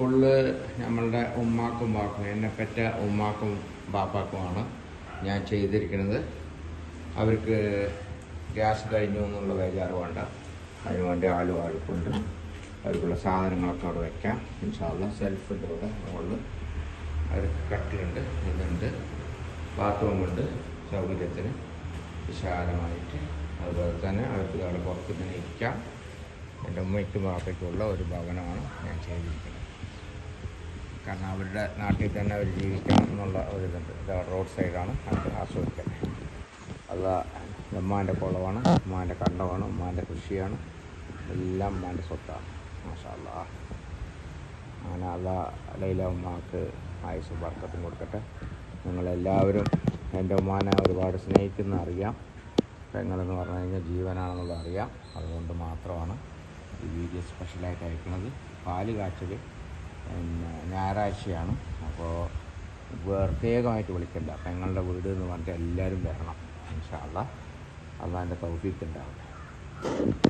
Full നമ്മളുടെ ഉമ്മാക്കും ബാപ്പും, എന്നെ പെറ്റ ഉമ്മാക്കും ബാപ്പാക്കുമാണ് ഞാൻ ചെയ്തിരിക്കുന്നത്. അവർക്ക് ഗ്യാസ് കഴിഞ്ഞു എന്നുള്ള ബേജാറ് വേണ്ട. അതിനുവേണ്ടി ആളുണ്ട്. അവർക്കുള്ള സാധനങ്ങളൊക്കെ അവിടെ വയ്ക്കാം. ഇൻഷാ അല്ലാഹ് സെൽഫിൻ്റെ ഇവിടെ മുകളിൽ അവർക്ക് കട്ടിലുണ്ട്, ഇതുണ്ട്, ബാത്റൂമുണ്ട്, സൗകര്യത്തിന് വിശാലമായിട്ട്. അതുപോലെ തന്നെ അവർക്ക് അവിടെ പുറത്ത് തന്നെ ഇരിക്കാം. എൻ്റെ ഉമ്മയ്ക്കും ബാപ്പയ്ക്കുള്ള ഒരു ഭവനമാണ് ഞാൻ ചെയ്തിരിക്കുന്നത്. കാരണം അവരുടെ നാട്ടിൽ തന്നെ അവർ ജീവിക്കണം എന്നുള്ള ഒരിതുണ്ട്. ഇത് റോഡ് സൈഡാണ്, അത് ആസ്വദിക്കാൻ. അത് ഉമ്മാൻ്റെ കുളമാണ്, ഉമ്മാൻ്റെ കണ്ടമാണ്, ഉമ്മാൻ്റെ കൃഷിയാണ്, എല്ലാം ഉമ്മാൻ്റെ സ്വത്താണ്. മാഷാ അല്ലാഹ്. അങ്ങനെ അല്ലാഹ് ലൈല ഉമ്മാക്ക് ആയുസ്സും ബർക്കത്തും കൊടുക്കട്ടെ. നിങ്ങളെല്ലാവരും എൻ്റെ ഉമ്മാനെ ഒരുപാട് സ്നേഹിക്കുന്ന അറിയാം. പെങ്ങളെന്ന് പറഞ്ഞു കഴിഞ്ഞാൽ ജീവനാണെന്നുള്ളത് അറിയാം. അതുകൊണ്ട് മാത്രമാണ് ഈ വീഡിയോ സ്പെഷ്യലായിട്ട് അയക്കുന്നത്. പാല് കാച്ചൽ ഞായറാഴ്ചയാണ്. അപ്പോൾ പ്രത്യേകമായിട്ട് വിളിക്കണ്ട, പെങ്ങളുടെ വീട് എന്ന് പറഞ്ഞിട്ട് എല്ലാവരും വരണം. ഇൻഷാ അല്ലാഹ്. അള്ളാഹിൻ്റെ തൗഫീഖ് ഉണ്ടാവട്ടെ.